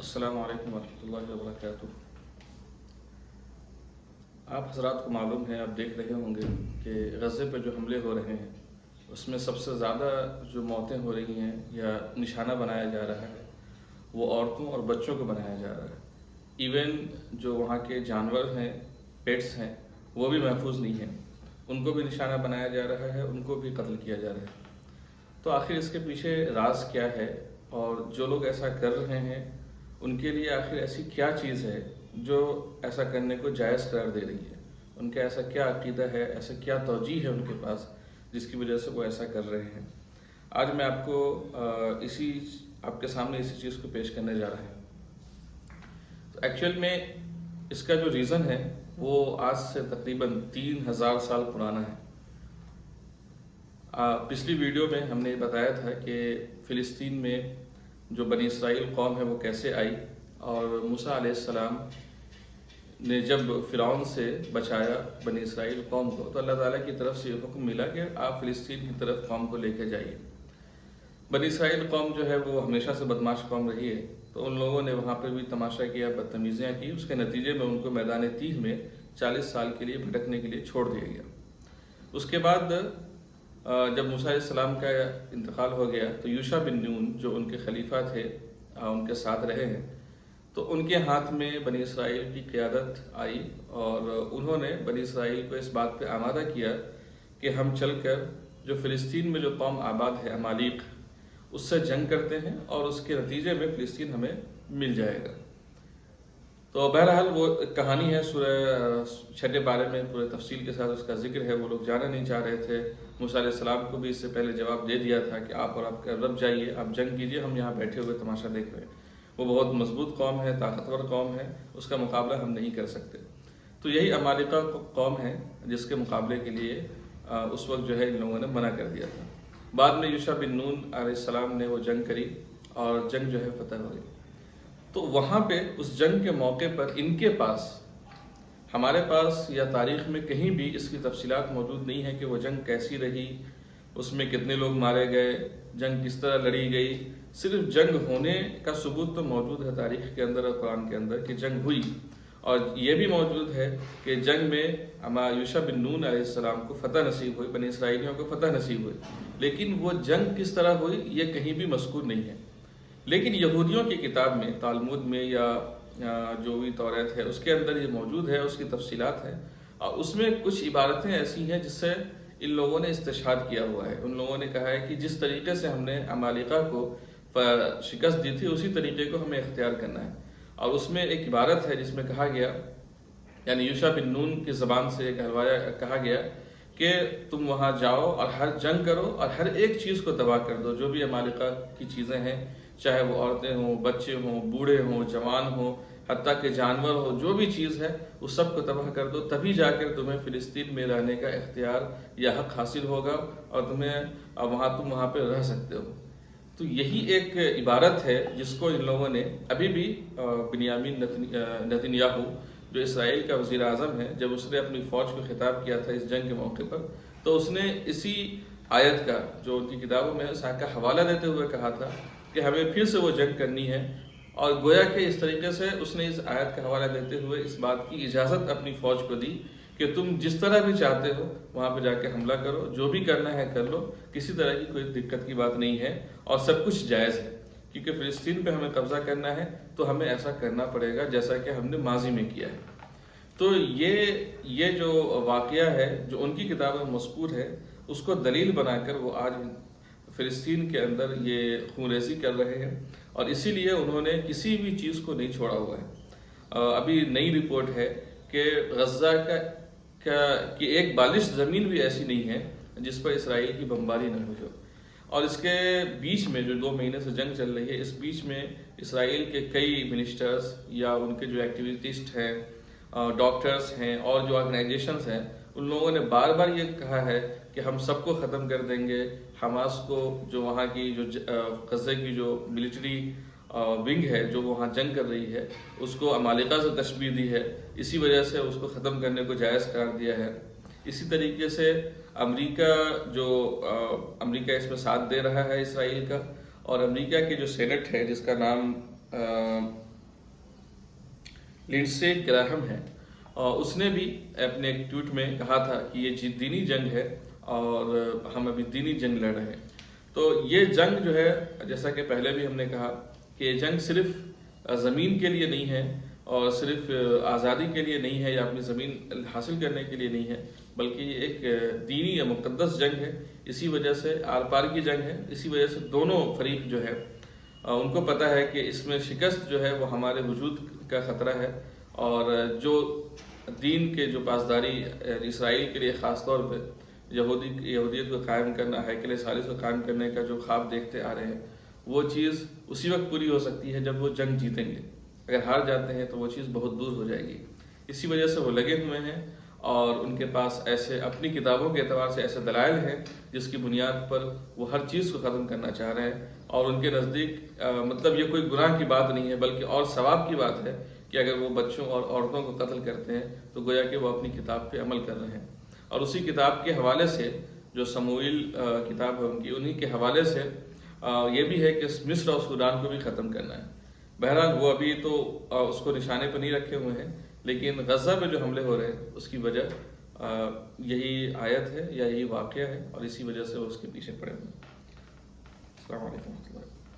السلام علیکم ورحمۃ اللہ وبرکاتہ۔ آپ حضرات کو معلوم ہے، آپ دیکھ رہے ہوں گے کہ غزے پہ جو حملے ہو رہے ہیں اس میں سب سے زیادہ جو موتیں ہو رہی ہیں یا نشانہ بنایا جا رہا ہے وہ عورتوں اور بچوں کو بنایا جا رہا ہے۔ ایون جو وہاں کے جانور ہیں، پیٹس ہیں، وہ بھی محفوظ نہیں ہیں، ان کو بھی نشانہ بنایا جا رہا ہے، ان کو بھی قتل کیا جا رہا ہے۔ تو آخر اس کے پیچھے راز کیا ہے، اور جو لوگ ایسا کر رہے ہیں ان کے لیے آخر ایسی کیا چیز ہے جو ایسا کرنے کو جائز قرار دے رہی ہے؟ ان کا ایسا کیا عقیدہ ہے، ایسا کیا توجیہ ہے ان کے پاس جس کی وجہ سے وہ ایسا کر رہے ہیں؟ آج میں آپ کو آپ کے سامنے اسی چیز کو پیش کرنے جا رہا ہوں۔ تو ایکچوئل میں اس کا جو ریزن ہے وہ آج سے تقریباً 3000 سال پرانا ہے۔ پچھلی ویڈیو میں ہم نے بتایا تھا کہ فلسطین میں جو بنی اسرائیل قوم ہے وہ کیسے آئی، اور موسیٰ علیہ السلام نے جب فرعون سے بچایا بنی اسرائیل قوم کو، تو اللہ تعالیٰ کی طرف سے یہ حکم ملا کہ آپ فلسطین کی طرف قوم کو لے کے جائیے۔ بنی اسرائیل قوم جو ہے وہ ہمیشہ سے بدماش قوم رہی ہے، تو ان لوگوں نے وہاں پہ بھی تماشا کیا، بدتمیزیاں کی، اس کے نتیجے میں ان کو میدان تیہ میں 40 سال کے لیے بھٹکنے کے لیے چھوڑ دیا گیا۔ اس کے بعد جب موسیٰ علیہ السلام کا انتقال ہو گیا تو یوشع بن نون جو ان کے خلیفہ تھے، ان کے ساتھ رہے ہیں، تو ان کے ہاتھ میں بنی اسرائیل کی قیادت آئی، اور انہوں نے بنی اسرائیل کو اس بات پہ آمادہ کیا کہ ہم چل کر جو فلسطین میں جو قوم آباد ہے عمالیق، اس سے جنگ کرتے ہیں اور اس کے نتیجے میں فلسطین ہمیں مل جائے گا۔ تو بہرحال وہ کہانی ہے، سورہ چھٹے بارے میں پورے تفصیل کے ساتھ اس کا ذکر ہے۔ وہ لوگ جانا نہیں چاہ رہے تھے، موسیٰ علیہ السلام کو بھی اس سے پہلے جواب دے دیا تھا کہ آپ اور آپ کا رب جائیے، آپ جنگ کیجیے، ہم یہاں بیٹھے ہوئے تماشا دیکھ رہے ہیں۔ وہ بہت مضبوط قوم ہے، طاقتور قوم ہے، اس کا مقابلہ ہم نہیں کر سکتے۔ تو یہی عمالقہ قوم ہے جس کے مقابلے کے لیے اس وقت جو ہے ان لوگوں نے منع کر دیا تھا۔ بعد میں یوشع بن نون علیہ السلام نے وہ جنگ کری اور جنگ جو ہے فتح ہو گئی۔ تو وہاں پہ اس جنگ کے موقع پر ان کے پاس، ہمارے پاس یا تاریخ میں کہیں بھی اس کی تفصیلات موجود نہیں ہے کہ وہ جنگ کیسی رہی، اس میں کتنے لوگ مارے گئے، جنگ کس طرح لڑی گئی۔ صرف جنگ ہونے کا ثبوت تو موجود ہے تاریخ کے اندر اور قرآن کے اندر کہ جنگ ہوئی، اور یہ بھی موجود ہے کہ جنگ میں یوشع بن نون علیہ السلام کو فتح نصیب ہوئی، بنی اسرائیلیوں کو فتح نصیب ہوئی، لیکن وہ جنگ کس طرح ہوئی یہ کہیں بھی مذکور نہیں ہے۔ لیکن یہودیوں کی کتاب میں، تالمود میں یا جو بھی توریت ہے اس کے اندر یہ موجود ہے، اس کی تفصیلات ہیں، اور اس میں کچھ عبارتیں ایسی ہیں جس سے ان لوگوں نے استشہاد کیا ہوا ہے۔ ان لوگوں نے کہا ہے کہ جس طریقے سے ہم نے عمالقہ کو شکست دی تھی اسی طریقے کو ہمیں اختیار کرنا ہے۔ اور اس میں ایک عبارت ہے جس میں کہا گیا، یعنی یوشع بن نون کی زبان سے ایک کہا گیا کہ تم وہاں جاؤ اور ہر جنگ کرو اور ہر ایک چیز کو تباہ کر دو، جو بھی عمالقہ کی چیزیں ہیں، چاہے وہ عورتیں ہوں، بچے ہوں، بوڑھے ہوں، جوان ہوں، حتیٰ کہ جانور ہو، جو بھی چیز ہے اس سب کو تباہ کر دو، تبھی جا کر تمہیں فلسطین میں رہنے کا اختیار یا حق حاصل ہوگا اور تم وہاں پہ رہ سکتے ہو۔ تو یہی ایک عبارت ہے جس کو ان لوگوں نے ابھی بھی بنیامین نتنیاہو جو اسرائیل کا وزیر اعظم ہے، جب اس نے اپنی فوج کو خطاب کیا تھا اس جنگ کے موقع پر، تو اس نے اسی آیت کا جو ان کی کتابوں میں اس کا حوالہ دیتے ہوئے کہا تھا کہ ہمیں پھر سے وہ جنگ کرنی ہے، اور گویا کہ اس طریقے سے اس نے اس آیت کا حوالہ دیتے ہوئے اس بات کی اجازت اپنی فوج کو دی کہ تم جس طرح بھی چاہتے ہو وہاں پہ جا کے حملہ کرو، جو بھی کرنا ہے کر لو، کسی طرح کی کوئی دقت کی بات نہیں ہے، اور سب کچھ جائز ہے، کیونکہ فلسطین پہ ہمیں قبضہ کرنا ہے تو ہمیں ایسا کرنا پڑے گا جیسا کہ ہم نے ماضی میں کیا ہے۔ تو یہ جو واقعہ ہے جو ان کی کتاب میں مذکور ہے، اس کو دلیل بنا کر وہ آج فلسطین کے اندر یہ خون ریزی کر رہے ہیں، اور اسی لیے انہوں نے کسی بھی چیز کو نہیں چھوڑا ہوا ہے۔ ابھی نئی رپورٹ ہے کہ غزہ کی ایک بالش زمین بھی ایسی نہیں ہے جس پر اسرائیل کی بمباری نہ ہو۔ اور اس کے بیچ میں جو 2 مہینے سے جنگ چل رہی ہے، اس بیچ میں اسرائیل کے کئی منسٹرز یا ان کے جو ایکٹیویسٹ ہیں، ڈاکٹرز ہیں اور جو آرگنائزیشنز ہیں، ان لوگوں نے بار بار یہ کہا ہے کہ ہم سب کو ختم کر دیں گے، حماس کو، جو وہاں کی جو غزہ کی جو ملٹری ونگ ہے جو وہاں جنگ کر رہی ہے، اس کو عمالقہ سے تشبیہ دی ہے، اسی وجہ سے اس کو ختم کرنے کو جائز قرار دیا ہے۔ اسی طریقے سے امریکہ اس میں ساتھ دے رہا ہے اسرائیل کا، اور امریکہ کی جو سینٹ ہے جس کا نام لنڈسے گراہم ہیں، اور اس نے بھی اپنے ایک ٹویٹ میں کہا تھا کہ یہ دینی جنگ ہے اور ہم ابھی دینی جنگ لڑ رہے ہیں۔ تو یہ جنگ جو ہے، جیسا کہ پہلے بھی ہم نے کہا کہ یہ جنگ صرف زمین کے لیے نہیں ہے اور صرف آزادی کے لیے نہیں ہے یا اپنی زمین حاصل کرنے کے لیے نہیں ہے، بلکہ یہ ایک دینی یا مقدس جنگ ہے۔ اسی وجہ سے آر پار کی جنگ ہے، اسی وجہ سے دونوں فریق جو ہے ان کو پتہ ہے کہ اس میں شکست جو ہے وہ ہمارے وجود کا خطرہ ہے، اور جو دین کے جو پاسداری اسرائیل کے لیے خاص طور پہ یہودیت کو قائم کرنا، ہیکل ثالث کو قائم کرنے کا جو خواب دیکھتے آ رہے ہیں، وہ چیز اسی وقت پوری ہو سکتی ہے جب وہ جنگ جیتیں گے۔ اگر ہار جاتے ہیں تو وہ چیز بہت دور ہو جائے گی۔ اسی وجہ سے وہ لگے ہوئے ہیں، اور ان کے پاس ایسے اپنی کتابوں کے اعتبار سے ایسے دلائل ہیں جس کی بنیاد پر وہ ہر چیز کو ختم کرنا چاہ رہے ہیں، اور ان کے نزدیک مطلب یہ کوئی گناہ کی بات نہیں ہے بلکہ اور ثواب کی بات ہے کہ اگر وہ بچوں اور عورتوں کو قتل کرتے ہیں تو گویا کہ وہ اپنی کتاب پہ عمل کر رہے ہیں۔ اور اسی کتاب کے حوالے سے جو سموئیل کتاب ہے ان کی، انہی کے حوالے سے یہ بھی ہے کہ مصر اور سوڈان کو بھی ختم کرنا ہے۔ بہرحال وہ ابھی تو اس کو نشانے پر نہیں رکھے ہوئے ہیں، لیکن غزہ پہ جو حملے ہو رہے ہیں اس کی وجہ یہی آیت ہے یا یہی واقعہ ہے، اور اسی وجہ سے وہ اس کے پیچھے پڑے ہوئے ہیں۔ السلام علیکم و رحمۃ اللہ۔